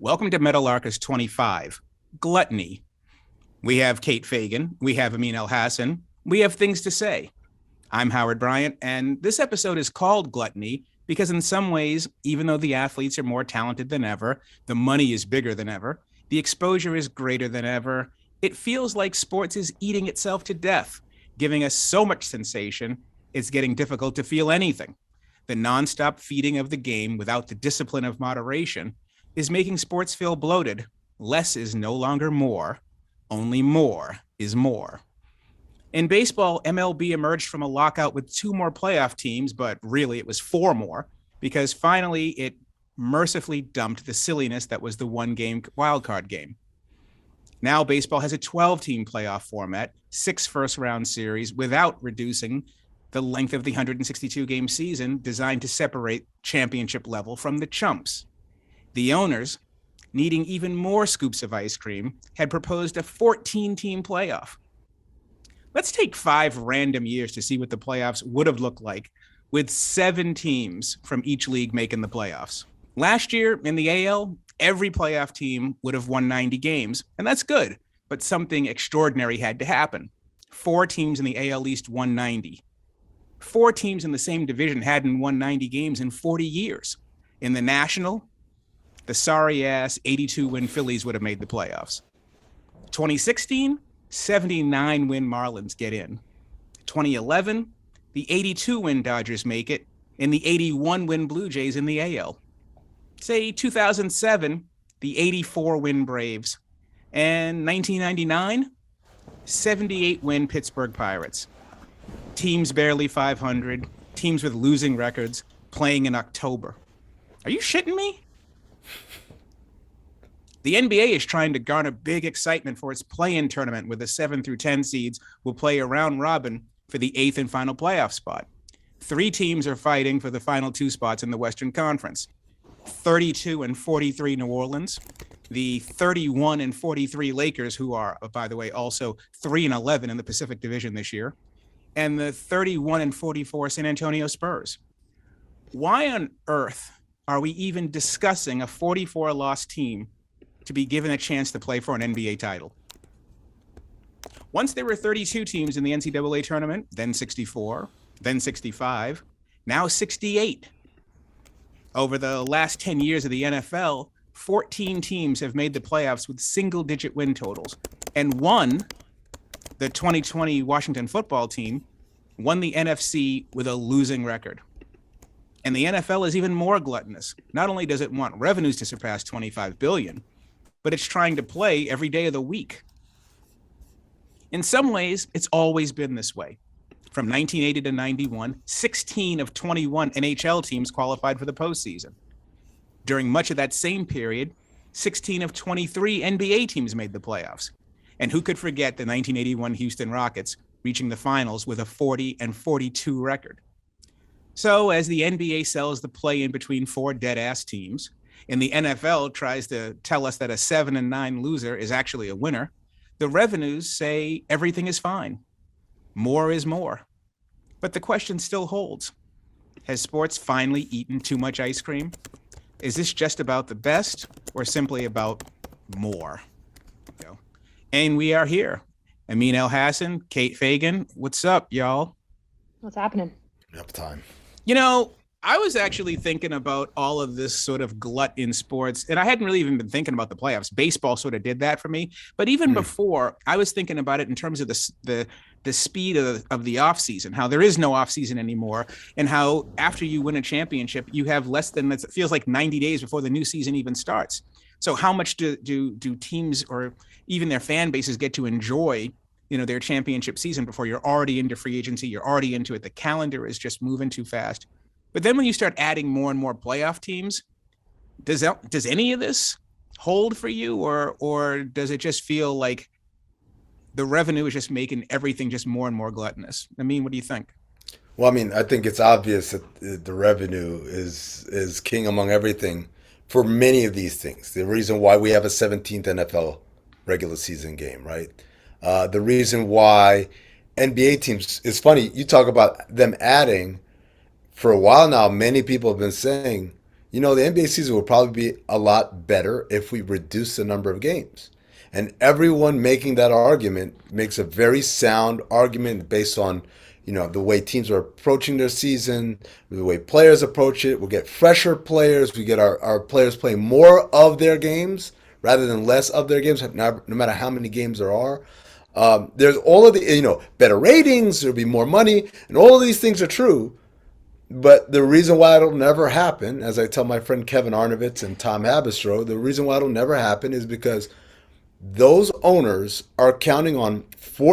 Welcome to Meadowlarkers 25, Gluttony. We have Kate Fagan. We have Amin Elhassan. We have things to say. I'm Howard Bryant, and this episode is called Gluttony because in some ways, even though the athletes are more talented than ever, the money is bigger than ever, the exposure is greater than ever, it feels like sports is eating itself to death, giving us so much sensation, it's getting difficult to feel anything. The nonstop feeding of the game without the discipline of moderation is making sports feel bloated. Less is no longer more. Only more is more. In baseball, MLB emerged from a lockout with 2 more playoff teams, but really it was 4 more, because finally it mercifully dumped the silliness that was the one-game wildcard game. Now baseball has a 12-team playoff format, 6 first-round series, without reducing the length of the 162-game season designed to separate championship level from the chumps. The owners, needing even more scoops of ice cream, had proposed a 14-team playoff. Let's take 5 random years to see what the playoffs would have looked like with 7 teams from each league making the playoffs. Last year in the AL, every playoff team would have won 90 games, and that's good, but something extraordinary had to happen. 4 teams in the AL East won 90. 4 teams in the same division hadn't won 90 games in 40 years. In the National, the sorry-ass 82-win Phillies would have made the playoffs. 2016, 79-win Marlins get in. 2011, the 82-win Dodgers make it, and the 81-win Blue Jays in the AL. Say 2007, the 84-win Braves, and 1999, 78-win Pittsburgh Pirates. Teams barely 500, teams with losing records, playing in October. Are you shitting me? The NBA is trying to garner big excitement for its play-in tournament where the 7 through 10 seeds will play a round robin for the 8th and final playoff spot. 3 teams are fighting for the final 2 spots in the Western Conference. 32 and 43 New Orleans, the 31 and 43 Lakers, who are, by the way, also 3 and 11 in the Pacific Division this year, and the 31 and 44 San Antonio Spurs. Why on earth are we even discussing a 44-loss team to be given a chance to play for an NBA title? Once there were 32 teams in the NCAA tournament, then 64, then 65, now 68. Over the last 10 years of the NFL, 14 teams have made the playoffs with single-digit win totals, and one, the 2020 Washington football team, won the NFC with a losing record. And the NFL is even more gluttonous. Not only does it want revenues to surpass $25 billion, but it's trying to play every day of the week. In some ways, it's always been this way. From 1980 to 91, 16 of 21 NHL teams qualified for the postseason. During much of that same period, 16 of 23 NBA teams made the playoffs. And who could forget the 1981 Houston Rockets reaching the finals with a 40-42 record? So as the NBA sells the play-in between 4 dead-ass teams, and the NFL tries to tell us that a 7-9 loser is actually a winner, the revenues say everything is fine. More is more. But the question still holds. Has sports finally eaten too much ice cream? Is this just about the best or simply about more? And we are here. Amin Elhassan, Kate Fagan. What's up, y'all? What's happening? Up time. You know, I was actually thinking about all of this sort of glut in sports, and I hadn't really even been thinking about the playoffs. Baseball sort of did that for me. But even before, I was thinking about it in terms of the speed of the offseason, how there is no offseason anymore, and how after you win a championship, you have less than, it feels like 90 days before the new season even starts. So how much do teams or even their fan bases get to enjoy, their championship season before you're already into free agency, you're already into it. The calendar is just moving too fast. But then when you start adding more and more playoff teams, does any of this hold for you, or does it just feel like the revenue is just making everything just more and more gluttonous? I mean, what do you think? Well, I mean, I think it's obvious that the revenue is king among everything for many of these things. The reason why we have a 17th NFL regular season game, right? The reason why NBA teams, it's funny, you talk about them adding. For a while now, many people have been saying The NBA season would probably be a lot better if we reduce the number of games. And everyone making that argument makes a very sound argument based on, the way teams are approaching their season, the way players approach it. We'll get fresher players. We get our players playing more of their games rather than less of their games, no matter how many games there are. There's all of the, better ratings, there'll be more money, and all of these things are true. But the reason why it'll never happen, as I tell my friend Kevin Arnovitz and Tom Habistro, the reason why it'll never happen is because those owners are counting on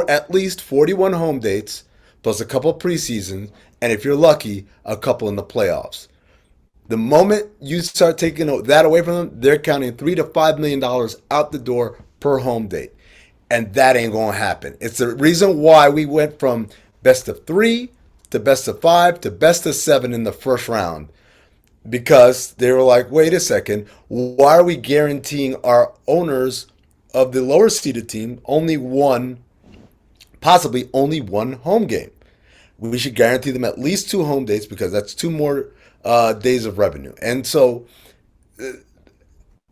at least 41 home dates, plus a couple of preseasons, and if you're lucky, a couple in the playoffs. The moment you start taking that away from them, they're counting $3 to $5 million out the door per home date. And that ain't going to happen. It's the reason why we went from best of 3 to best of 5 to best of 7 in the first round. Because they were like, wait a second, why are we guaranteeing our owners of the lower seeded team possibly only one home game? We should guarantee them at least 2 home dates because that's 2 more days of revenue. And so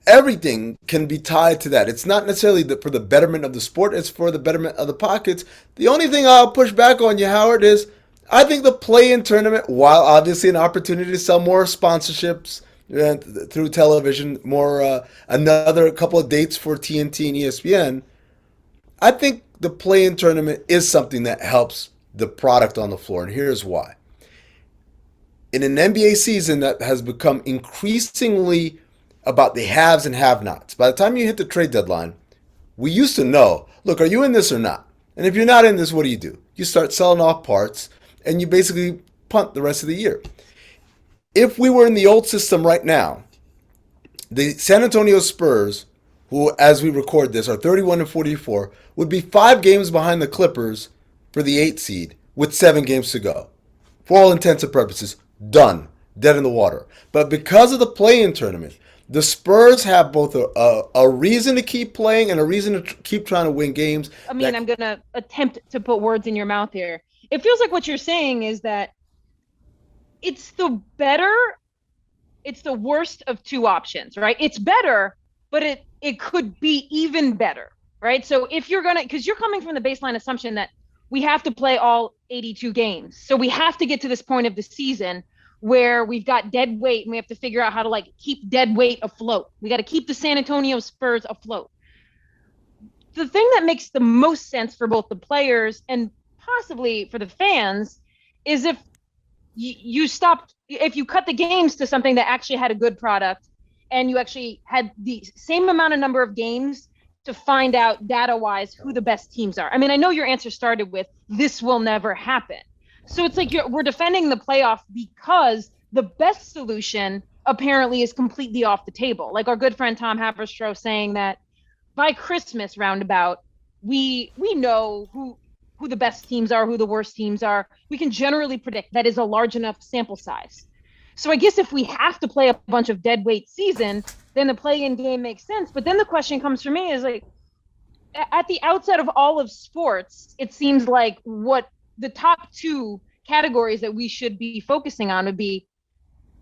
everything can be tied to that. It's not necessarily for the betterment of the sport. It's for the betterment of the pockets. The only thing I'll push back on you, Howard, is I think the play-in tournament, while obviously an opportunity to sell more sponsorships through television, another couple of dates for TNT and ESPN, I think the play-in tournament is something that helps the product on the floor. And here's why. In an NBA season that has become increasingly about the haves and have-nots, by the time you hit the trade deadline, we used to know, look, are you in this or not? And if you're not in this, what do? You start selling off parts, and you basically punt the rest of the year. If we were in the old system right now, the San Antonio Spurs, who, as we record this, are 31 and 44, would be 5 games behind the Clippers for the 8th seed with 7 games to go. For all intents and purposes, done. Dead in the water. But because of the play-in tournament, the Spurs have both a reason to keep playing and a reason to keep trying to win games. I mean, I'm going to attempt to put words in your mouth here. It feels like what you're saying is that it's the worst of 2 options, right? It's better, but it could be even better, right? So if you're because you're coming from the baseline assumption that we have to play all 82 games. So we have to get to this point of the season where we've got dead weight and we have to figure out how to keep dead weight afloat. We got to keep the San Antonio Spurs afloat. The thing that makes the most sense for both the players and possibly for the fans is if if you cut the games to something that actually had a good product and you actually had the same amount of number of games to find out data-wise who the best teams are. I mean, I know your answer started with, this will never happen. So it's like we're defending the playoff because the best solution apparently is completely off the table. Like our good friend Tom Haberstroh saying that by Christmas roundabout, we know who the best teams are, who the worst teams are. We can generally predict that is a large enough sample size. So I guess if we have to play a bunch of dead weight season, then the play-in game makes sense. But then the question comes for me is at the outset of all of sports, it seems like what the top 2 categories that we should be focusing on would be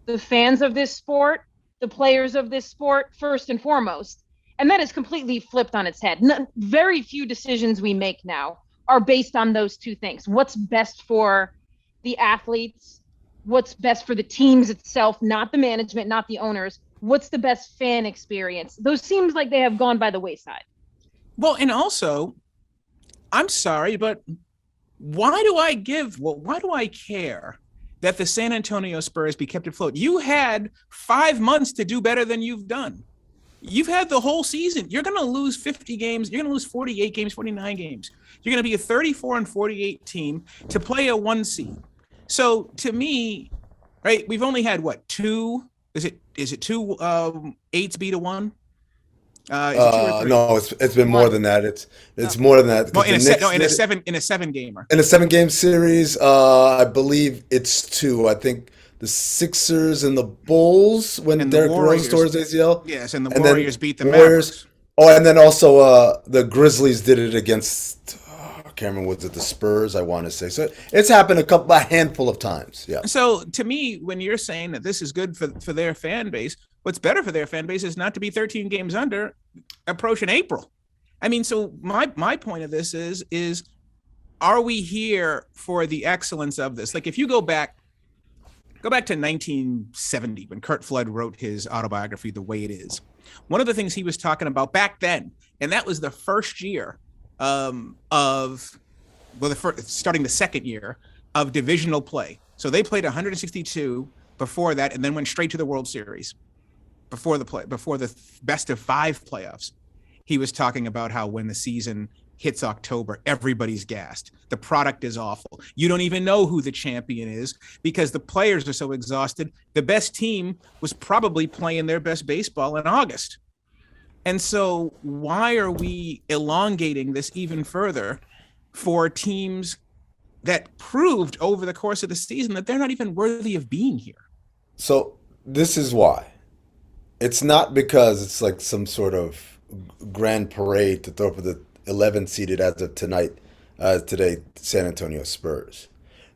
the fans of this sport, the players of this sport, first and foremost. And that is completely flipped on its head. Very few decisions we make now are based on those 2 things. What's best for the athletes? What's best for the teams itself, not the management, not the owners? What's the best fan experience? Those seems like they have gone by the wayside. Well, and also, I'm sorry, but why do I care that the San Antonio Spurs be kept afloat? You had 5 months to do better than you've done. You've had the whole season. You're going to lose 50 games. You're going to lose 48 games, 49 games. You're going to be a 34 and 48 team to play a 1 seed. So to me, right, we've only had what, 2? Is it 2 8s beat a 1? Is it 2 or 3? No, it's been more than that. It's more than that. Well, in a 7 gamer. In a 7-game series, I believe it's 2. I think the Sixers and the Bulls when Derrick Rose tore his ACL. Yes, and the Warriors beat the Mavericks. Oh, and then also the Grizzlies did it against. can't remember, was it the Spurs, I want to say. So it's happened a handful of times. Yeah. So to me, when you're saying that this is good for their fan base, what's better for their fan base is not to be 13 games under approaching April. I mean, so my point of this is are we here for the excellence of this? Like if you go back to 1970 when Kurt Flood wrote his autobiography, The Way It Is. One of the things he was talking about back then, and that was the first year starting the second year of divisional play. So they played 162 before that, and then went straight to the World Series before the best of 5 playoffs. He was talking about how when the season hits October, everybody's gassed. The product is awful. You don't even know who the champion is because the players are so exhausted. The best team was probably playing their best baseball in August. And so why are we elongating this even further for teams that proved over the course of the season that they're not even worthy of being here? So this is why. It's not because it's like some sort of grand parade to throw for the 11 seeded as of today, San Antonio Spurs.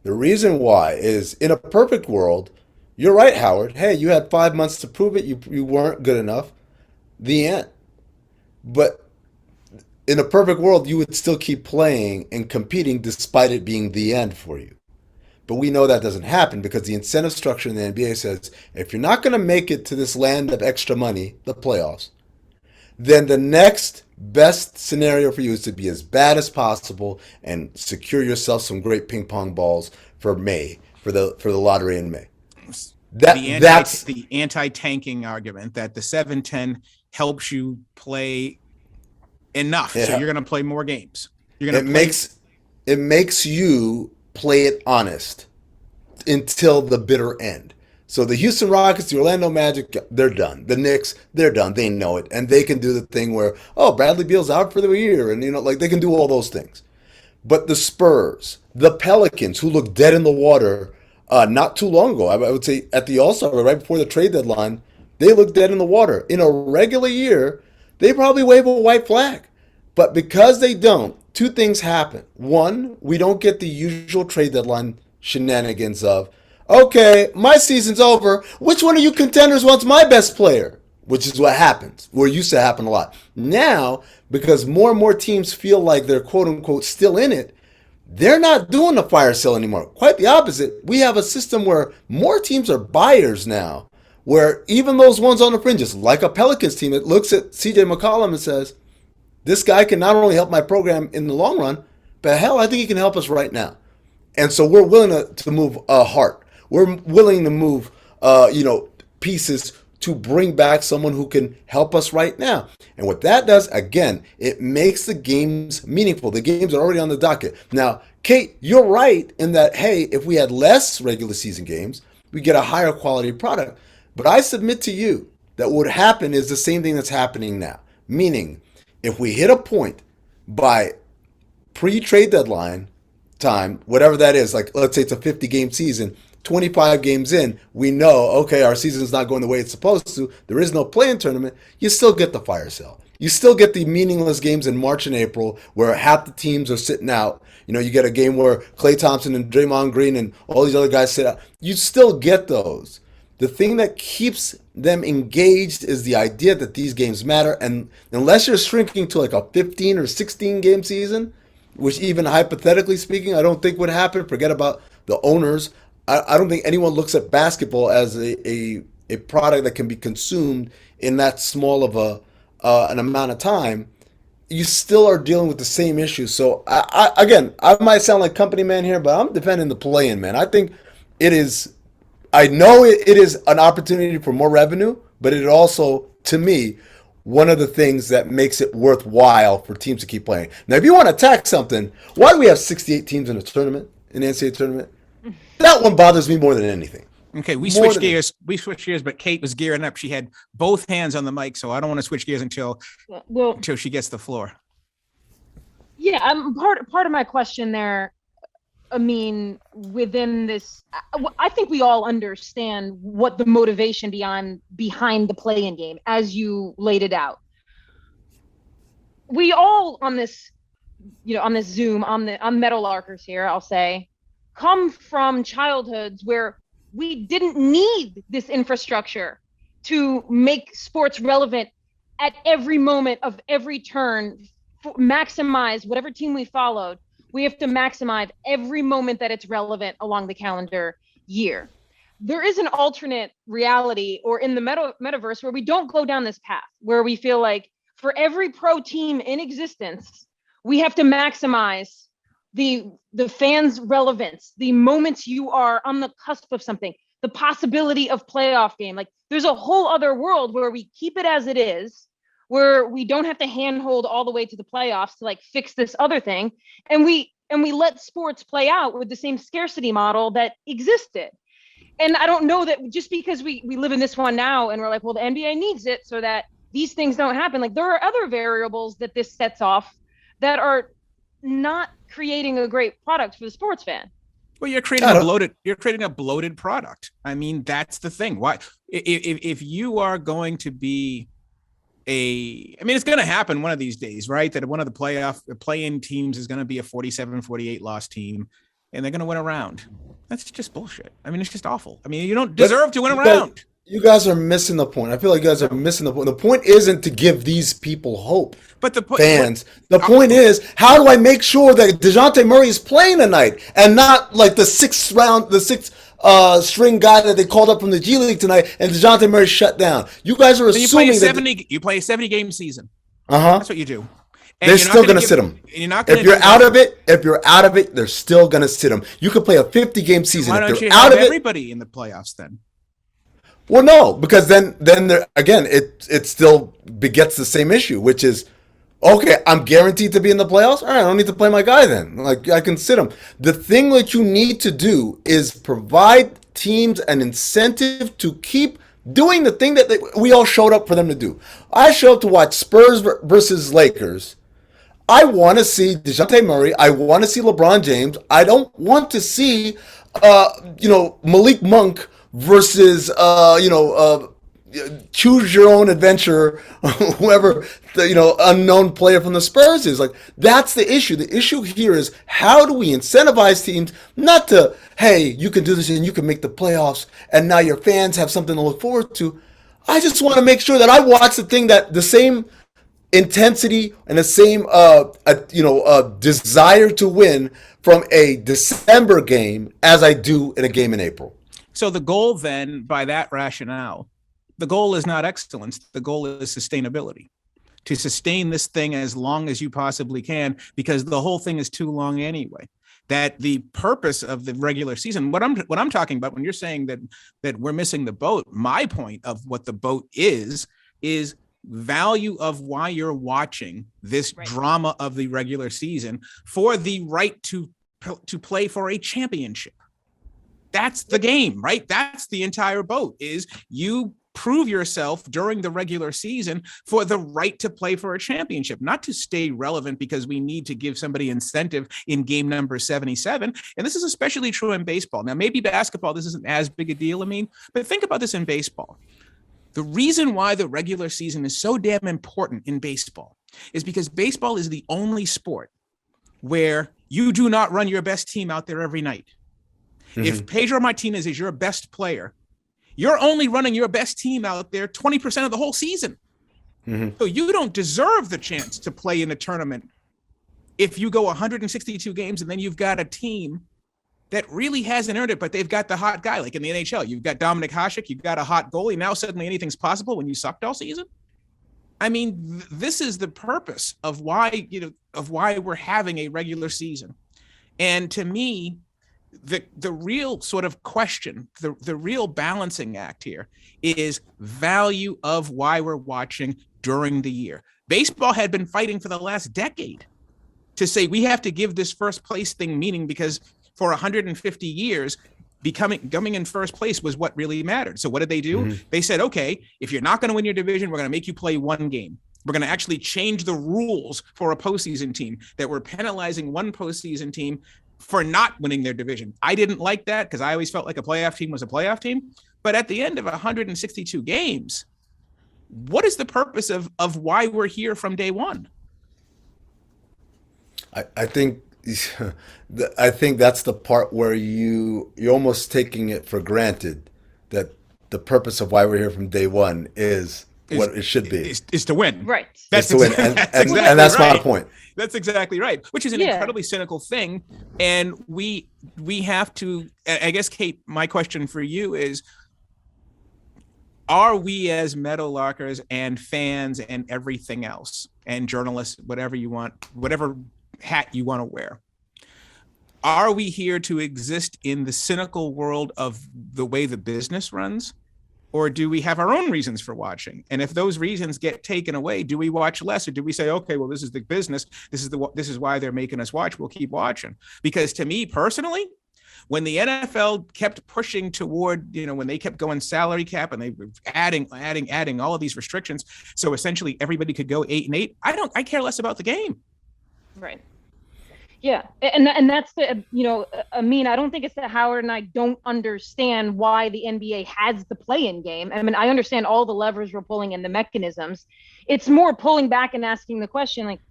The reason why is in a perfect world, you're right, Howard. Hey, you had 5 months to prove it. You weren't good enough. The end. But in a perfect world, you would still keep playing and competing despite it being the end for you. But we know that doesn't happen because the incentive structure in the NBA says if you're not going to make it to this land of extra money, the playoffs, then the next best scenario for you is to be as bad as possible and secure yourself some great ping pong balls for May, for the lottery in May. That's the anti-tanking argument that the 7-10 helps you play enough. Yeah. So you're going to play more games. It makes you play it honest until the bitter end. So the Houston Rockets, the Orlando Magic, they're done. The Knicks, they're done. They know it. And they can do the thing where, Bradley Beal's out for the year. And, they can do all those things. But the Spurs, the Pelicans, who looked dead in the water not too long ago, I would say at the All-Star, right before the trade deadline, they looked dead in the water. In a regular year, they probably wave a white flag. But because they don't, 2 things happen. One, we don't get the usual trade deadline shenanigans of, okay, my season's over. Which one of you contenders wants my best player? Which is what happens, or used to happen a lot. Now, because more and more teams feel like they're quote-unquote still in it, they're not doing the fire sale anymore. Quite the opposite. We have a system where more teams are buyers now, where even those ones on the fringes, like a Pelicans team, that looks at CJ McCollum and says, this guy can not only help my program in the long run, but hell, I think he can help us right now. And so we're willing to move a heart. We're willing to move, pieces to bring back someone who can help us right now. And what that does, again, it makes the games meaningful. The games are already on the docket. Now, Kate, you're right in that, hey, if we had less regular season games, we get a higher quality product. But I submit to you that what would happen is the same thing that's happening now. Meaning, if we hit a point by pre-trade deadline time, whatever that is, like let's say it's a 50-game season, 25 games in, we know, okay, our season's not going the way it's supposed to. There is no play-in tournament. You still get the fire sale. You still get the meaningless games in March and April where half the teams are sitting out. You get a game where Klay Thompson and Draymond Green and all these other guys sit out. You still get those. The thing that keeps them engaged is the idea that these games matter. And unless you're shrinking to like a 15 or 16 game season, which even hypothetically speaking, I don't think would happen. Forget about the owners. I don't think anyone looks at basketball as a product that can be consumed in that small of an amount of time. You still are dealing with the same issues. So I might sound like company man here, but I'm defending the play-in, man. I think it is. I know it is an opportunity for more revenue, but it also, to me, one of the things that makes it worthwhile for teams to keep playing. Now, if you want to attack something, why do we have 68 teams in a tournament, in the NCAA tournament? That one bothers me more than anything. Okay, we switched gears. But Kate was gearing up. She had both hands on the mic, so I don't want to switch gears until she gets the floor. Yeah, part of my question there, Amin, within this, I think we all understand what the motivation behind the play-in game, as you laid it out. We all on this on this Zoom, on Meadowlarkers here, I'll say, come from childhoods where we didn't need this infrastructure to make sports relevant at every moment of every turn, maximize whatever team we followed. We have to maximize every moment that it's relevant along the calendar year. There is an alternate reality or in the metaverse where we don't go down this path, where we feel like for every pro team in existence, we have to maximize the fans' relevance, the moments you are on the cusp of something, the possibility of playoff game. Like there's a whole other world where we keep it as it is, where we don't have to handhold all the way to the playoffs to like fix this other thing. And we let sports play out with the same scarcity model that existed. And I don't know that just because we live in this one now and we're like, well, the NBA needs it so that these things don't happen. Like there are other variables that this sets off that are not creating a great product for the sports fan. Well, you're creating a bloated product. I mean, that's the thing. Why, if you are going to be it's going to happen one of these days, right? That one of the play-in teams is going to be a 47-48 loss team, and they're going to win a round. That's just bullshit. I mean, it's just awful. I mean, you don't deserve to win a round. You guys are missing the point. I feel like you guys are missing the point. The point isn't to give these people hope. But the point is, how do I make sure that DeJounte Murray is playing tonight and not like the sixth string guy that they called up from the G League tonight and DeJounte Murray shut down? You guys are assuming you play a 70-game season. That's what you do. And they're still going to sit him. If you're out of it, they're still going to sit him. You could play a 50-game season. Why don't you have everybody in the playoffs then? Well, no, because then there, again, it still begets the same issue, which is, okay, I'm guaranteed to be in the playoffs. All right, I don't need to play my guy then. Like I can sit him. The thing that you need to do is provide teams an incentive to keep doing the thing that we all showed up for them to do. I showed up to watch Spurs versus Lakers. I want to see DeJounte Murray. I want to see LeBron James. I don't want to see, Malik Monk versus, choose your own adventure, whoever the, unknown player from the Spurs is. Like, that's the issue. The issue here is how do we incentivize teams not to, hey, you can do this and you can make the playoffs and now your fans have something to look forward to. I just want to make sure that I watch the thing that the same intensity and the same desire to win from a December game as I do in a game in April. So the goal then, by that rationale, the goal is not excellence. The goal is sustainability. To sustain this thing as long as you possibly can, because the whole thing is too long anyway. That the purpose of the regular season, what I'm talking about when you're saying that we're missing the boat, my point of what the boat is value of why you're watching this drama of the regular season for the right to play for a championship. That's the game, right? That's the entire boat, is you prove yourself during the regular season for the right to play for a championship, not to stay relevant because we need to give somebody incentive in game number 77. And this is especially true in baseball. Now, maybe basketball, this isn't as big a deal, but think about this in baseball. The reason why the regular season is so damn important in baseball is because baseball is the only sport where you do not run your best team out there every night. Mm-hmm. If Pedro Martinez is your best player, you're only running your best team out there 20% of the whole season. Mm-hmm. So you don't deserve the chance to play in a tournament if you go 162 games and then you've got a team that really hasn't earned it, but they've got the hot guy, like in the NHL. You've got Dominik Hasek, you've got a hot goalie. Now suddenly anything's possible when you sucked all season. I mean, this is the purpose of why we're having a regular season. And to me, the real sort of question, the real balancing act here is value of why we're watching during the year. Baseball had been fighting for the last decade to say we have to give this first place thing meaning, because for 150 years, coming in first place was what really mattered. So what did they do? Mm-hmm. They said, okay, if you're not going to win your division, we're going to make you play one game. We're going to actually change the rules for a postseason team, that we're penalizing one postseason team for not winning their division. I didn't like that because I always felt like a playoff team was a playoff team. But at the end of 162 games, what is the purpose of why we're here from day one? I think I think that's the part where you're almost taking it for granted that the purpose of why we're here from day one is what it should be. Is to win. Right. That's to win. That's And exactly that's right. my point. That's exactly right, which is an Yeah. incredibly cynical thing. And we have to, I guess, Kate, my question for you is, are we as Meadowlarkers and fans and everything else and journalists, whatever you want, whatever hat you want to wear, are we here to exist in the cynical world of the way the business runs? Or do we have our own reasons for watching? And if those reasons get taken away, do we watch less, or do we say, okay, well, this is the business. This is why they're making us watch. We'll keep watching. Because to me personally, when the NFL kept pushing toward, when they kept going salary cap and they were adding all of these restrictions, so essentially everybody could go 8-8. I care less about the game. Right. Yeah, and that's the Amin, I don't think it's that Howard and I don't understand why the NBA has the play-in game. I mean, I understand all the levers we're pulling and the mechanisms. It's more pulling back and asking the question, like,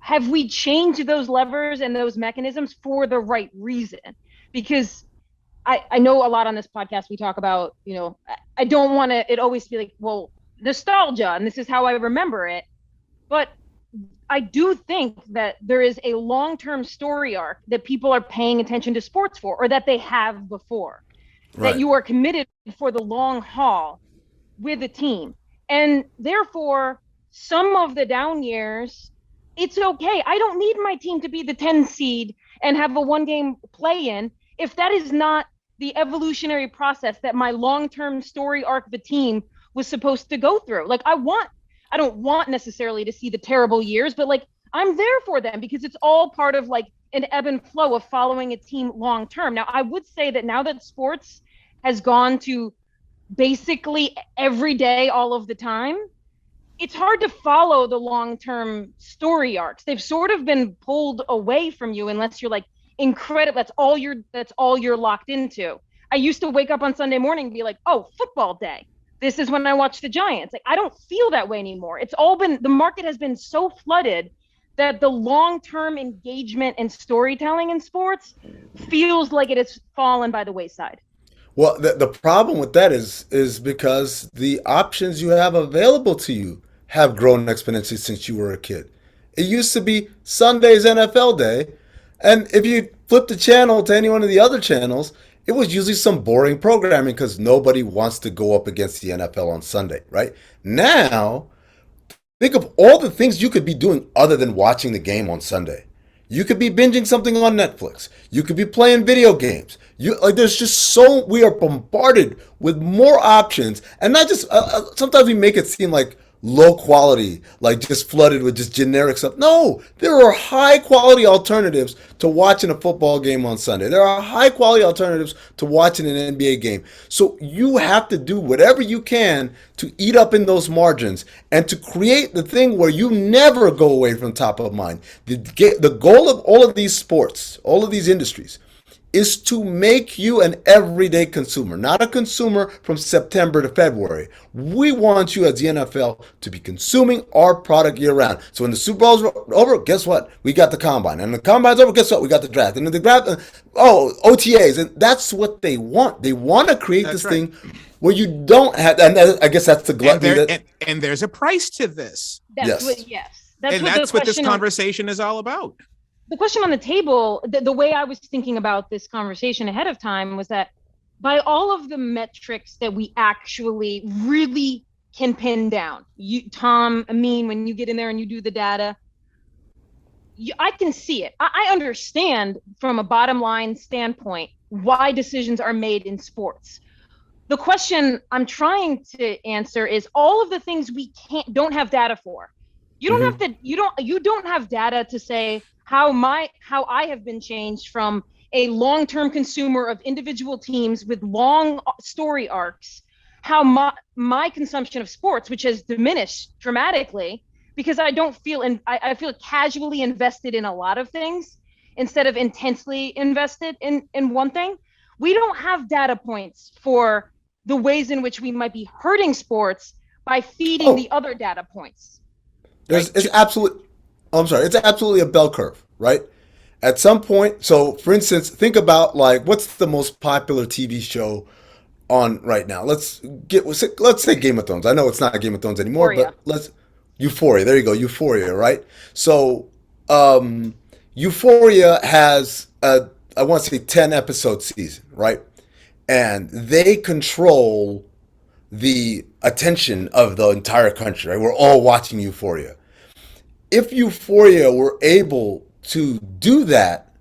have we changed those levers and those mechanisms for the right reason? Because I know a lot on this podcast we talk about, I don't want it always to be like, well, nostalgia, and this is how I remember it, but I do think that there is a long-term story arc that people are paying attention to sports for, or that they have before, right. That you are committed for the long haul with a team. And therefore, some of the down years, it's okay. I don't need my team to be the 10 seed and have a one-game play-in if that is not the evolutionary process that my long-term story arc of a team was supposed to go through. Like, I don't want necessarily to see the terrible years, but like, I'm there for them because it's all part of like an ebb and flow of following a team long term. Now, I would say that now that sports has gone to basically every day, all of the time, it's hard to follow the long-term story arcs. They've sort of been pulled away from you unless you're like incredible. That's all you're locked into. I used to wake up on Sunday morning and be like, oh, football day. This is when I watch the Giants. Like, I don't feel that way anymore. It's all been, the market has been so flooded that the long-term engagement and storytelling in sports feels like it has fallen by the wayside. Well, the problem with that is because the options you have available to you have grown exponentially since you were a kid. It used to be Sunday's NFL day, and if you flip the channel to any one of the other channels, it was usually some boring programming because nobody wants to go up against the NFL on Sunday, right? Now, think of all the things you could be doing other than watching the game on Sunday. You could be binging something on Netflix. You could be playing video games. There's just we are bombarded with more options, and not just. Sometimes we make it seem like low quality, like just flooded with just generic stuff. No, there are high quality alternatives to watching a football game on Sunday. There are high quality alternatives to watching an NBA game. So you have to do whatever you can to eat up in those margins and to create the thing where you never go away from top of mind. The goal of all of these sports, all of these industries, is to make you an everyday consumer, not a consumer from September to February. We want you as the NFL to be consuming our product year round. So when the Super Bowl's over, guess what? We got the Combine. And the Combine's over, guess what? We got the draft. And the draft, OTAs. And that's what they want. They want to create this thing where you don't have, and I guess that's the gluttony. And there's a price to this. That's what this conversation is all about. The question on the table, the way I was thinking about this conversation ahead of time was that by all of the metrics that we actually really can pin down, Tom, Amin, when you get in there and you do the data, I can see it. I understand from a bottom line standpoint why decisions are made in sports. The question I'm trying to answer is all of the things we don't have data for. You don't have to. You don't have data to say how I have been changed from a long-term consumer of individual teams with long story arcs, how my consumption of sports, which has diminished dramatically because I don't feel, and I feel casually invested in a lot of things instead of intensely invested in one thing. We don't have data points for the ways in which we might be hurting sports by feeding the other data points. It's absolutely a bell curve. right? At some point, so for instance, think about like what's the most popular TV show on right now? Let's say Game of Thrones. I know it's not Game of Thrones anymore, Euphoria. but let's Euphoria. There you go, Euphoria, right? So Euphoria has I want to say 10 episode season, right? And they control the attention of the entire country, right? We're all watching Euphoria. If Euphoria were able to do that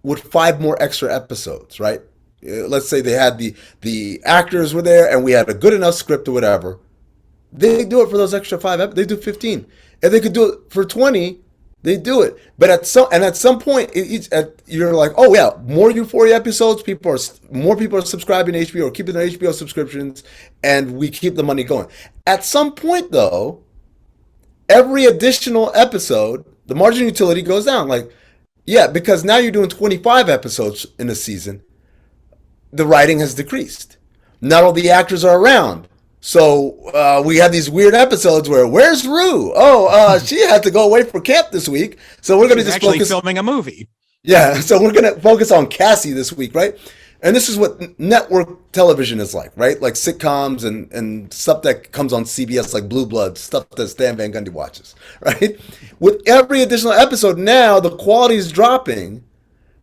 with 5 more extra episodes, right? Let's say they had the actors were there and we had a good enough script or whatever. They do it for those extra 5. They do 15. If they could do it for 20, they do it. But at some point, you're like, oh yeah, more Euphoria episodes. More people are subscribing to HBO or keeping their HBO subscriptions, and we keep the money going. At some point, though, every additional episode, the margin utility goes down. Like, yeah, because now you're doing 25 episodes in a season. The writing has decreased. Not all the actors are around. So we have these weird episodes where, where's Rue? Oh, she had to go away for camp this week. So we're going to just actually focus. filming a movie. Yeah, so we're going to focus on Cassie this week, right? And this is what network television is like, right? Like sitcoms and stuff that comes on CBS, like Blue Bloods, stuff that Stan Van Gundy watches, right? With every additional episode now, the quality is dropping,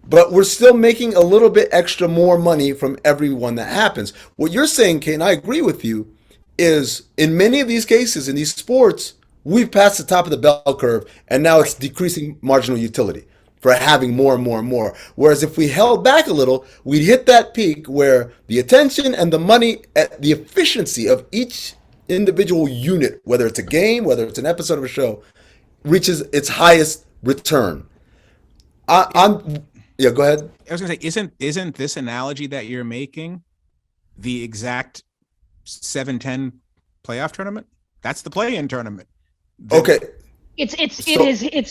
but we're still making a little bit extra more money from every one that happens. What you're saying, Kate, and I agree with you, is in many of these cases, in these sports, we've passed the top of the bell curve, and now it's decreasing marginal utility for having more and more and more. Whereas if we held back a little, we'd hit that peak where the attention and the money, the efficiency of each individual unit, whether it's a game, whether it's an episode of a show, reaches its highest return. Yeah, go ahead. I was going to say, isn't this analogy that you're making the exact 7-10 playoff tournament? That's the play-in tournament. Okay. It's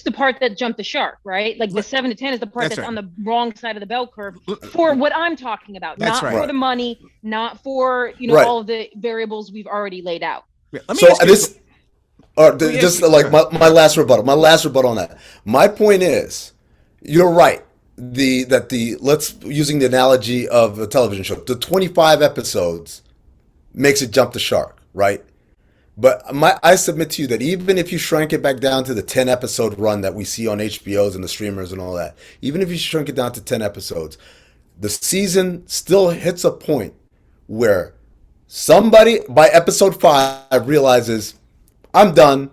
the part that jumped the shark, right? Like the 7 to 10 is the part that's right. on the wrong side of the bell curve for what I'm talking about, That's not right. for the money, not for Right. all of the variables we've already laid out. Yeah, let me So ask you- this, just like my last rebuttal. My last rebuttal on that. My point is, you're right. Let's using the analogy of a television show. The 25 episodes makes it jump the shark, right? But I submit to you that even if you shrank it back down to the 10 episode run that we see on HBOs and the streamers and all that, even if you shrink it down to 10 episodes, the season still hits a point where somebody by episode 5 realizes, I'm done.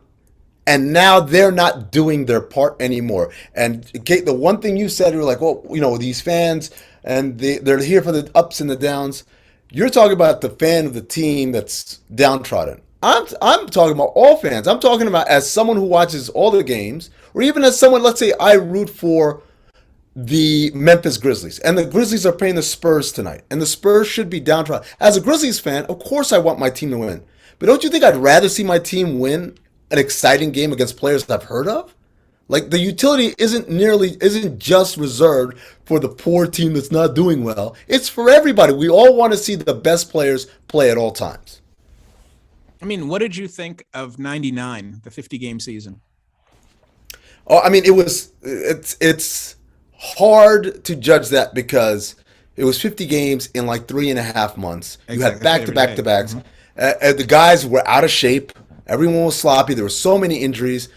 And now they're not doing their part anymore. And Kate, the one thing you said, you were like, well, these fans, and they're here for the ups and the downs. You're talking about the fan of the team that's downtrodden. I'm talking about all fans. I'm talking about as someone who watches all the games, or even as someone, let's say I root for the Memphis Grizzlies, and the Grizzlies are playing the Spurs tonight, and the Spurs should be downtrodden. As a Grizzlies fan, of course I want my team to win. But don't you think I'd rather see my team win an exciting game against players that I've heard of? Like, the utility isn't just reserved for the poor team that's not doing well. It's for everybody. We all want to see the best players play at all times. I mean, what did you think of 99, the 50-game season? Oh, I mean, it's hard to judge that because it was 50 games in like 3.5 months. Exactly. You had back-to-back-to-backs. Mm-hmm. The guys were out of shape. Everyone was sloppy. There were so many injuries.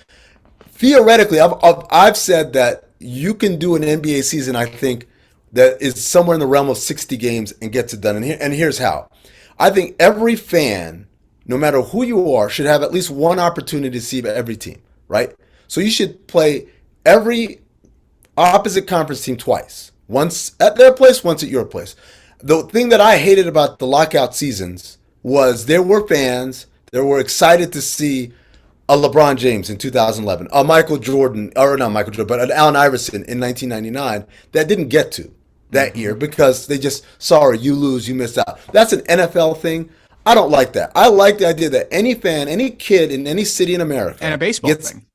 Theoretically, I've said that you can do an NBA season, I think, that is somewhere in the realm of 60 games and gets it done. And here's how. I think every fan, no matter who you are, should have at least one opportunity to see every team, right? So you should play every opposite conference team twice. Once at their place, once at your place. The thing that I hated about the lockout seasons was there were fans that were excited to see a LeBron James in 2011, a Michael Jordan, or not Michael Jordan, but an Allen Iverson in 1999 that didn't get to that year because they just, sorry, you lose, you missed out. That's an NFL thing. I don't like that. I like the idea that any fan, any kid in any city in America, And a baseball thing.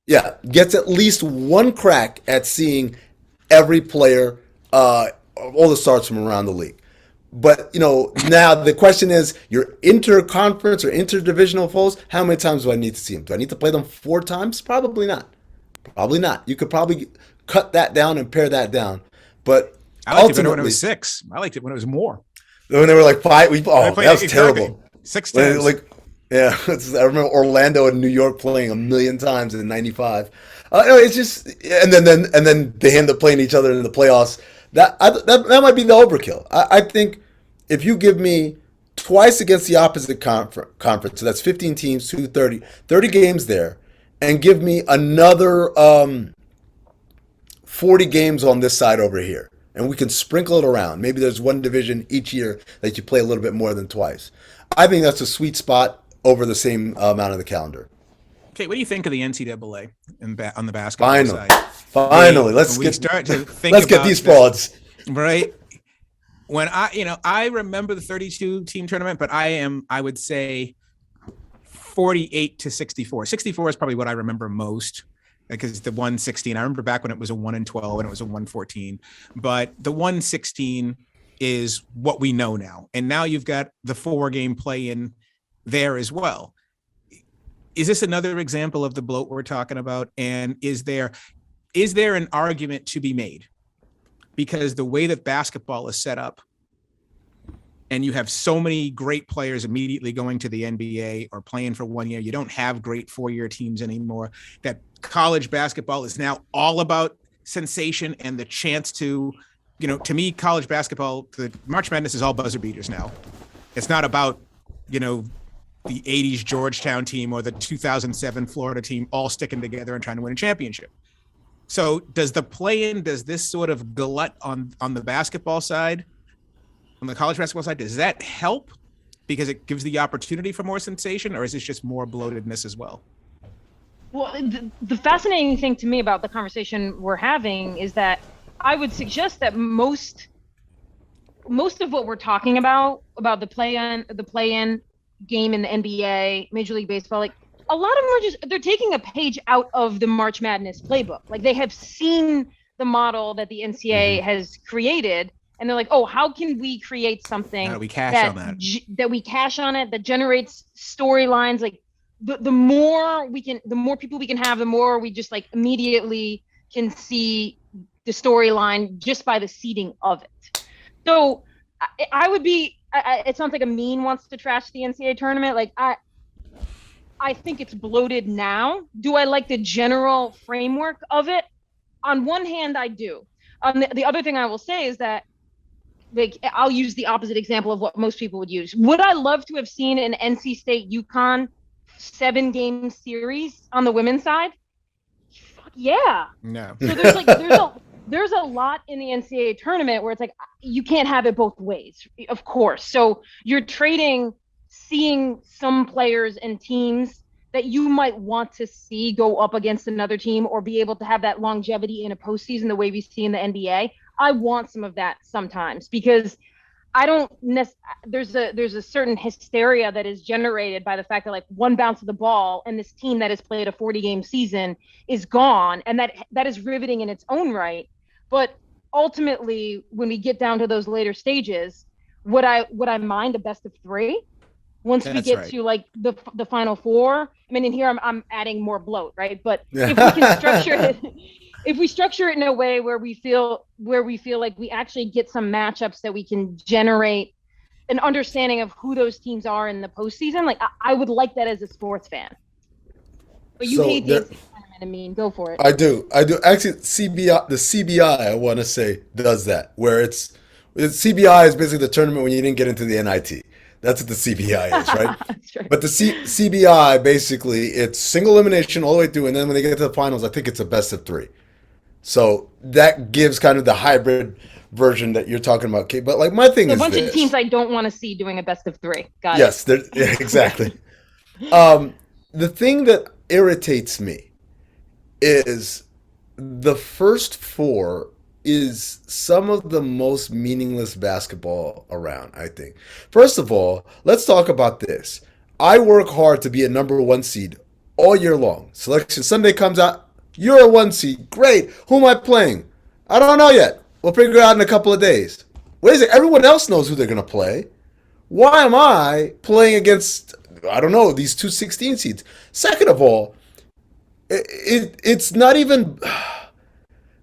Yeah, gets at least one crack at seeing every player, all the stars from around the league. But, now the question is, your interconference or interdivisional foes, how many times do I need to see them? Do I need to play them 4 times? Probably not. Probably not. You could probably cut that down and pare that down. But I liked it better when it was 6. I liked it when it was more. When they were like 5, that was terrible. 6 times. Yeah, I remember Orlando and New York playing a million times in '95. It's just, and then they end up playing each other in the playoffs. That might be the overkill. I think if you give me twice against the opposite conference, so that's 15 teams, 30 games there, and give me another 40 games on this side over here, and we can sprinkle it around. Maybe there's one division each year that you play a little bit more than twice. I think that's a sweet spot over the same amount of the calendar. Okay, what do you think of the NCAA on the basketball side? Finally, let's get these frauds right. When I remember the 32 team tournament, but I would say 48 to 64. 64 is probably what I remember most, because the 116. I remember back when it was a 1-12 and it was a 114, but the 116 is what we know now, and now you've got the 4-game play-in there as well. Is this another example of the bloat we're talking about? And is there an argument to be made? Because the way that basketball is set up, and you have so many great players immediately going to the NBA or playing for 1 year, you don't have great 4-year teams anymore, that college basketball is now all about sensation and the chance to, to me, college basketball, the March Madness is all buzzer beaters now. It's not about, the 80s Georgetown team or the 2007 Florida team all sticking together and trying to win a championship. So does this sort of glut on the basketball side, on the college basketball side, does that help because it gives the opportunity for more sensation, or is this just more bloatedness as well? Well, the fascinating thing to me about the conversation we're having is that I would suggest that most of what we're talking about the play-in game in the NBA, Major League Baseball, like a lot of them they're taking a page out of the March Madness playbook. Like they have seen the model that the NCAA has created, and they're like, oh, how can we create something that we cash on it, that generates storylines? Like the more people we can have, the more we just like immediately can see the storyline just by the seeding of it. So I would be, it sounds like Amin wants to trash the NCAA tournament. Like I think it's bloated now. Do I like the general framework of it? On one hand, I do. The other thing I will say is that, like, I'll use the opposite example of what most people would use. Would I love to have seen an NC State UConn 7-game series on the women's side? Fuck yeah. No. So there's a lot in the NCAA tournament where it's like, you can't have it both ways, of course. So you're trading seeing some players and teams that you might want to see go up against another team or be able to have that longevity in a postseason the way we see in the NBA. I want some of that sometimes, because there's a certain hysteria that is generated by the fact that like one bounce of the ball and this team that has played a 40-game season is gone, and that is riveting in its own right. But ultimately, when we get down to those later stages, would I mind a best of 3 once we get to like the final 4? I mean, in here I'm adding more bloat, right? But if we can structure it, if we structure it in a way where we feel like we actually get some matchups that we can generate an understanding of who those teams are in the postseason, like I would like that as a sports fan. But you hate the tournament. I mean, go for it. I do. Actually, the CBI, I want to say, does that, where CBI is basically the tournament when you didn't get into the NIT. That's what the CBI is, right? That's right. But the CBI, basically, it's single elimination all the way through, and then when they get to the finals, I think it's a best of 3. So that gives kind of the hybrid version that you're talking about, Kate. But like my thing is a bunch of teams I don't want to see doing a best of 3. Got it. Yes, yeah, exactly. The thing that irritates me is the first 4 is some of the most meaningless basketball around, I think. First of all, let's talk about this. I work hard to be a number 1 seed all year long. Selection Sunday comes out, you're a 1 seed. Great. Who am I playing? I don't know yet. We'll figure it out in a couple of days. Wait a second. Everyone else knows who they're going to play. Why am I playing against, I don't know, these 2 16 seeds? Second of all, It's not even.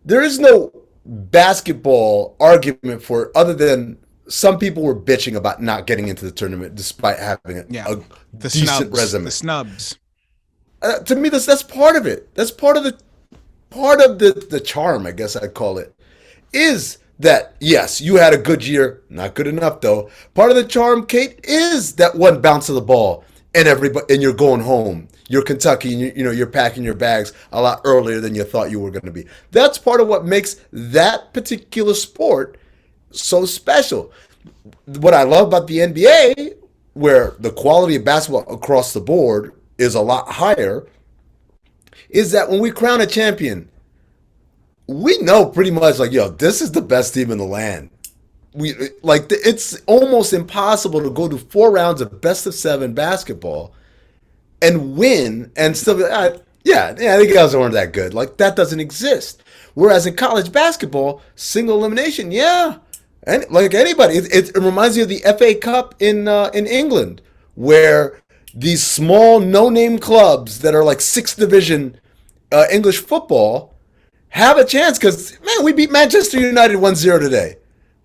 There is no basketball argument for it other than some people were bitching about not getting into the tournament despite having a decent resume. The snubs. To me, that's part of it. That's part of the charm, I guess I'd call it. Is that yes, you had a good year, not good enough though. Part of the charm, Kate, is that one bounce of the ball and you're going home. You're Kentucky, and you're packing your bags a lot earlier than you thought you were going to be. That's part of what makes that particular sport so special. What I love about the NBA, where the quality of basketball across the board is a lot higher, is that when we crown a champion, we know pretty much like, yo, this is the best team in the land. It's almost impossible to go to 4 rounds of best of 7 basketball and win and still be the guys aren't that good. Like, that doesn't exist. Whereas in college basketball, single elimination, and like anybody, it reminds me of the FA Cup in England, where these small no-name clubs that are like 6th division English football have a chance because, man, we beat Manchester United 1-0 today.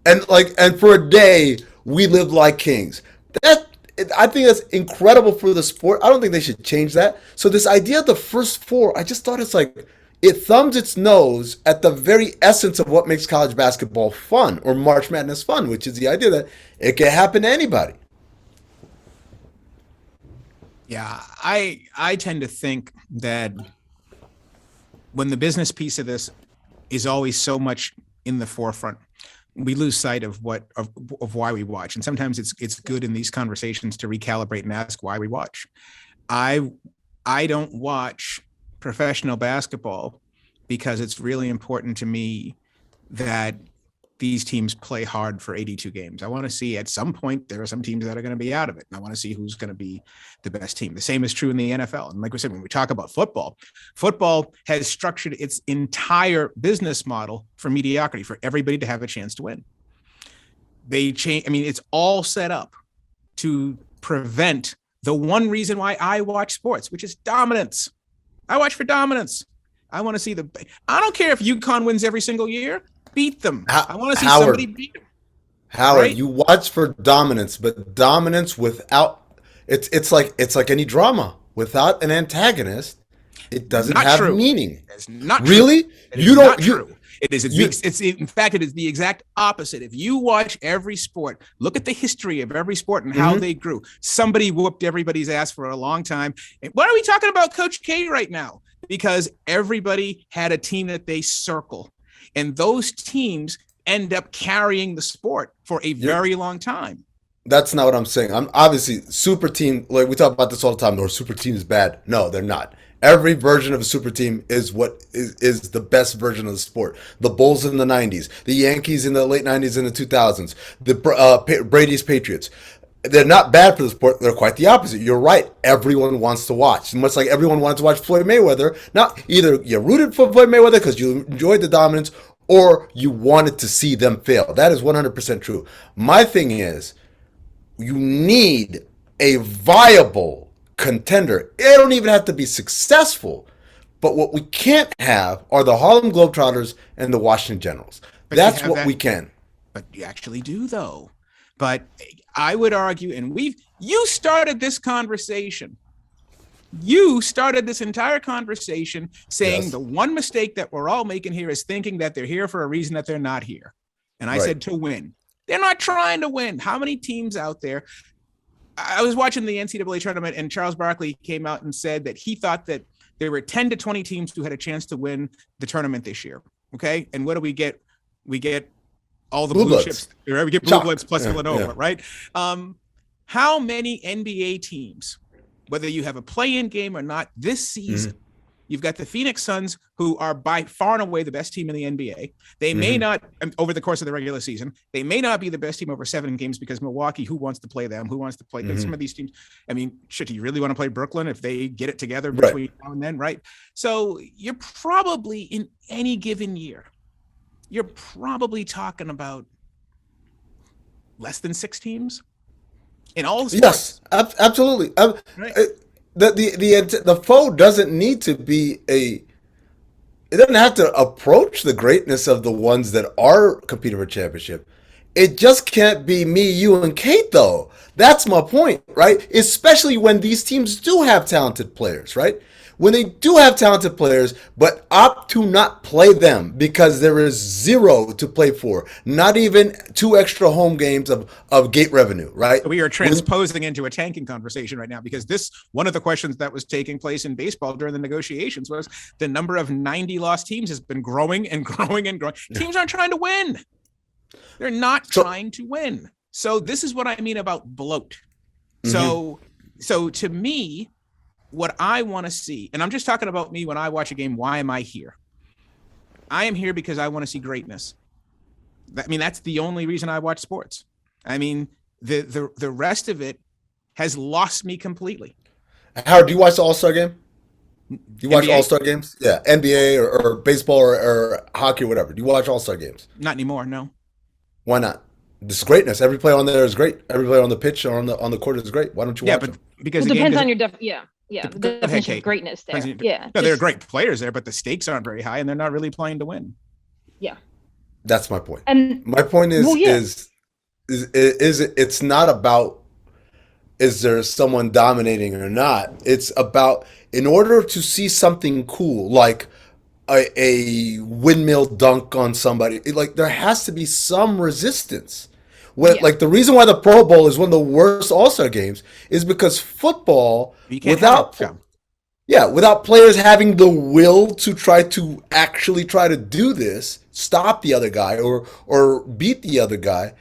And for a day, we lived like kings. I think that's incredible for the sport. I don't think they should change that. So this idea of the first 4, I just thought it's like, it thumbs its nose at the very essence of what makes college basketball fun, or March Madness fun, which is the idea that it can happen to anybody. Yeah, I tend to think that when the business piece of this is always so much in the forefront, we lose sight of why we watch. And sometimes it's good in these conversations to recalibrate and ask why we watch. I don't watch professional basketball because it's really important to me that these teams play hard for 82 games. I want to see at some point there are some teams that are going to be out of it. And I want to see who's going to be the best team. The same is true in the NFL. And like we said, when we talk about football has structured its entire business model for mediocrity, for everybody to have a chance to win. It's all set up to prevent the one reason why I watch sports, which is dominance. I watch for dominance. I want to see I don't care if UConn wins every single year. Beat them. I want to see somebody beat them. Howard, right? You watch for dominance, but dominance without it's like any drama. Without an antagonist, it doesn't have meaning. It's not really. True. You don't. True. It is. In fact, it is the exact opposite. If you watch every sport, look at the history of every sport and how they grew. Somebody whooped everybody's ass for a long time. And why are we talking about Coach K right now? Because everybody had a team that they circle. And those teams end up carrying the sport for a very long time. That's not what I'm saying. I'm obviously super team. Like we talk about this all the time. Or super team is bad. No, they're not. Every version of a super team is what is the best version of the sport. The Bulls in the 90s, the Yankees in the late 90s and the 2000s, the Brady's Patriots. They're not bad for the sport. They're quite the opposite. You're right. Everyone wants to watch. Much like everyone wanted to watch Floyd Mayweather. Now, either you rooted for Floyd Mayweather because you enjoyed the dominance or you wanted to see them fail. That is 100% true. My thing is, you need a viable contender. It don't even have to be successful. But what we can't have are the Harlem Globetrotters and the Washington Generals. That's what we can. But you actually do, though. But I would argue, and you started this conversation. You started this entire conversation saying the one mistake that we're all making here is thinking that they're here for a reason that they're not here. And I said to win. They're not trying to win. How many teams out there? I was watching the NCAA tournament, and Charles Barkley came out and said that he thought that there were 10 to 20 teams who had a chance to win the tournament this year. Okay. And what do we get? We get all the blue chips. We get Blue Bloods plus Villanova, right? How many NBA teams, whether you have a play-in game or not, this season, you've got the Phoenix Suns, who are by far and away the best team in the NBA. They may not, over the course of the regular season, they may not be the best team over 7 games because Milwaukee, who wants to play them? Who wants to play some of these teams? I mean, shit, do you really want to play Brooklyn if they get it together between now and then, right? So you're probably, in any given year, you're probably talking about less than 6 teams in all sports. Yes, absolutely. the foe doesn't need to be it doesn't have to approach the greatness of the ones that are competing for championship. It just can't be me, you, and Kate, though. That's my point, right? Especially when these teams do have talented players, right? When they do have talented players, but opt to not play them because there is zero to play for, not even 2 extra home games of gate revenue, right? So we are transposing into a tanking conversation right now, because one of the questions that was taking place in baseball during the negotiations was the number of 90 lost teams has been growing and growing and growing. Teams aren't trying to win. They're not trying to win. So this is what I mean about bloat. So to me, what I want to see, and I'm just talking about me when I watch a game, why am I here? I am here because I want to see greatness. That's the only reason I watch sports. The rest of it has lost me completely. Howard, do you watch the All-Star game? Do you watch NBA? All-Star games? Yeah, NBA or baseball or hockey or whatever. Do you watch All-Star games? Not anymore, no. Why not? This is greatness. Every player on there is great. Every player on the pitch or on the court is great. Why don't you watch them? Because it depends on your the definition of Kate. greatness there. No, they're great players there, but the stakes aren't very high, and they're not really playing to win. Yeah, that's my point. And my point is it's not about is there someone dominating or not. It's about, in order to see something cool like a windmill dunk on somebody, there has to be some resistance. Like the reason why the Pro Bowl is one of the worst All-Star games is because football, without players having the will to actually try to do this, stop the other guy or beat the other guy,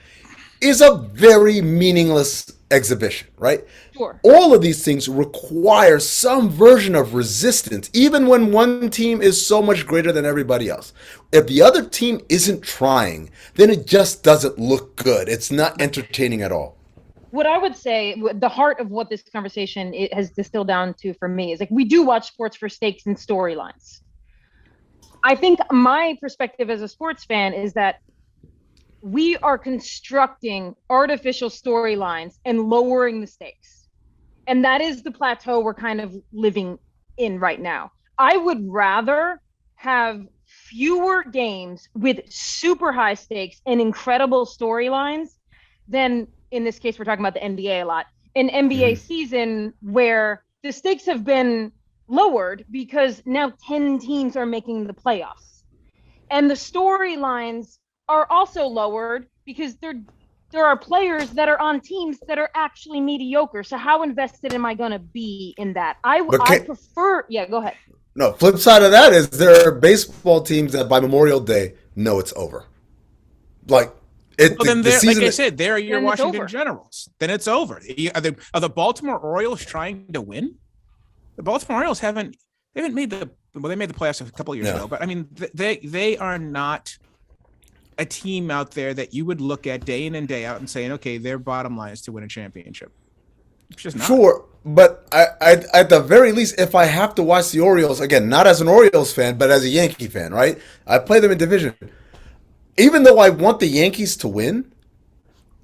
is a very meaningless exhibition, right? Sure. All of these things require some version of resistance, even when one team is so much greater than everybody else. If the other team isn't trying, then it just doesn't look good. It's not entertaining at all. What I would say, the heart of what this conversation has distilled down to for me is we do watch sports for stakes and storylines. I think my perspective as a sports fan is that we are constructing artificial storylines and lowering the stakes. And that is the plateau we're kind of living in right now. I would rather have fewer games with super high stakes and incredible storylines than, in this case, we're talking about the NBA a lot, an NBA season where the stakes have been lowered because now 10 teams are making the playoffs. And the storylines are also lowered because there are players that are on teams that are actually mediocre. So how invested am I going to be in that? I prefer. Yeah, go ahead. No, flip side of that is there are baseball teams that by Memorial Day know it's over. Like I said, there are your Washington Generals. Then it's over. Are the Baltimore Orioles trying to win? The Baltimore Orioles they made the playoffs a couple of years ago, but they are not a team out there that you would look at day in and day out and saying, okay, their bottom line is to win a championship. It's just not. Sure, but I at the very least, if I have to watch the Orioles, again, not as an Orioles fan, but as a Yankee fan, right? I play them in division. Even though I want the Yankees to win,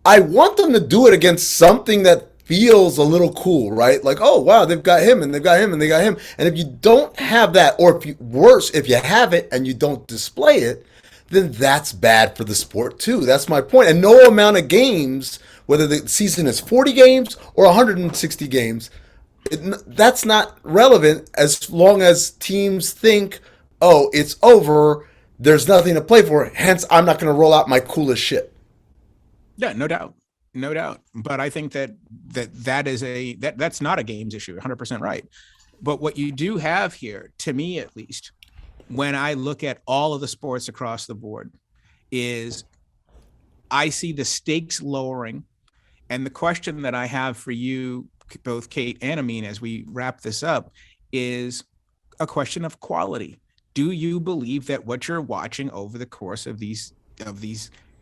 I want them to do it against something that feels a little cool, right? Like, oh, wow, they've got him, and they've got him, and they got him. And if you don't have that, or if you have it and you don't display it, then that's bad for the sport too. That's my point. And no amount of games, whether the season is 40 games or 160 games, that's not relevant as long as teams think, oh, it's over, there's nothing to play for, hence I'm not going to roll out my coolest shit. Yeah, no doubt. But I think that's not a games issue, 100% right. But what you do have here, to me at least, when I look at all of the sports across the board, is I see the stakes lowering. And the question that I have for you, both Kate and Amin, as we wrap this up, is a question of quality. Do you believe that what you're watching over the course of these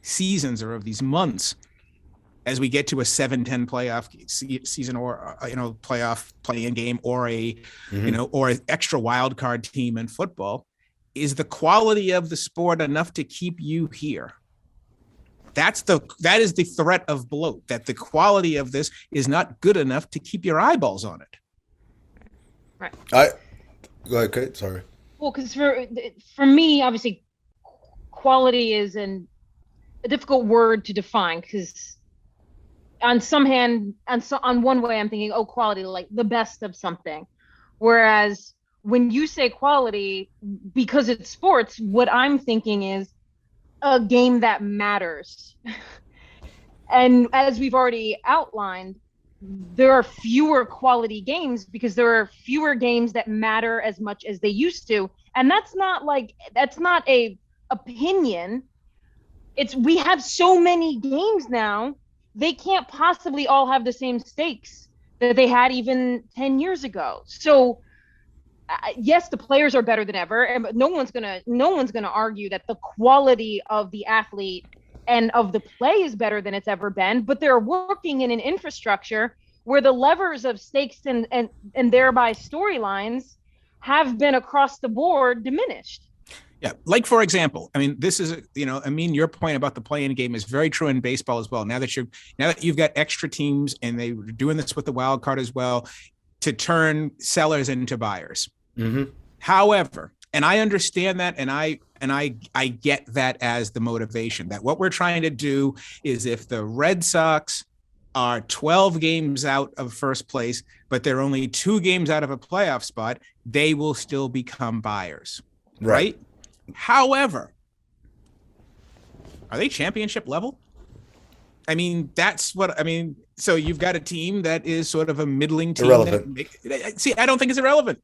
seasons or of these months, as we get to a 7-10 playoff season, or playoff play-in game, or or an extra wild card team in football, is the quality of the sport enough to keep you here? That is the threat of bloat, that the quality of this is not good enough to keep your eyeballs on it. Right. Go ahead, Kate. Sorry. Well, because for me, obviously, quality is a difficult word to define, because on one way I'm thinking, oh, quality, like the best of something. Whereas when you say quality, because it's sports, what I'm thinking is a game that matters. And as we've already outlined, there are fewer quality games because there are fewer games that matter as much as they used to. And that's not a opinion. We have so many games now, they can't possibly all have the same stakes that they had even 10 years ago. So yes, the players are better than ever, and no one's gonna argue that the quality of the athlete and of the play is better than it's ever been. But they're working in an infrastructure where the levers of stakes and thereby storylines have been across the board diminished. Yeah, like for example, I mean, this is I mean, your point about the play-in game is very true in baseball as well. Now that you've got extra teams, and they were doing this with the wild card as well, to turn sellers into buyers. Mm-hmm. However, and I understand that, and I get that as the motivation, that what we're trying to do is, if the Red Sox are 12 games out of first place, but they're only 2 games out of a playoff spot, they will still become buyers, right? However, are they championship level? I mean, so you've got a team that is sort of a middling team. Irrelevant. See, I don't think it's irrelevant.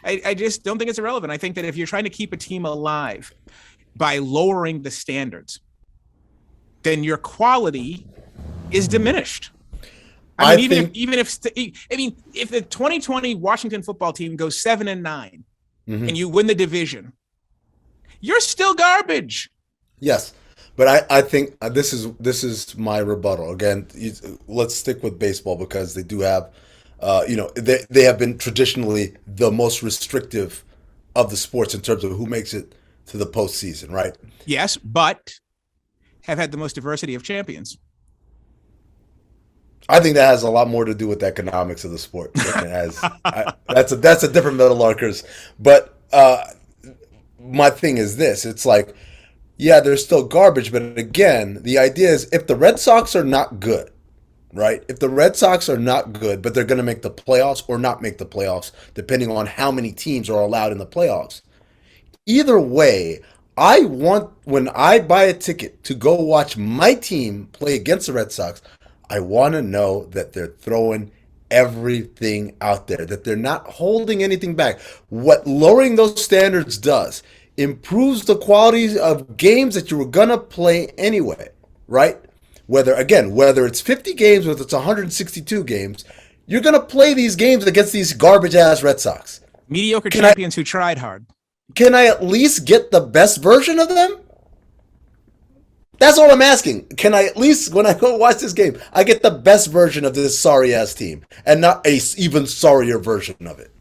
I just don't think it's irrelevant. I think that if you're trying to keep a team alive by lowering the standards, then your quality is diminished. I mean, if the 2020 Washington football team goes 7-9 mm-hmm. and you win the division, you're still garbage. Yes, but I think this is my rebuttal. Again, let's stick with baseball, because they do have, they have been traditionally the most restrictive of the sports in terms of who makes it to the postseason, right? Yes, but have had the most diversity of champions. I think that has a lot more to do with the economics of the sport than it has. That's a different Meadowlarkers. But my thing is this: it's like, yeah, they're still garbage, but again, the idea is, if the Red Sox are not good, right? If the Red Sox are not good, but they're going to make the playoffs or not make the playoffs, depending on how many teams are allowed in the playoffs. Either way, when I buy a ticket to go watch my team play against the Red Sox, I want to know that they're throwing everything out there, that they're not holding anything back. What lowering those standards does, improves the quality of games that you were going to play anyway, right? Whether it's 50 games, whether it's 162 games, you're going to play these games against these garbage-ass Red Sox. Mediocre champions who tried hard. Can I at least get the best version of them? That's all I'm asking. Can I at least, when I go watch this game, I get the best version of this sorry-ass team and not a even sorrier version of it?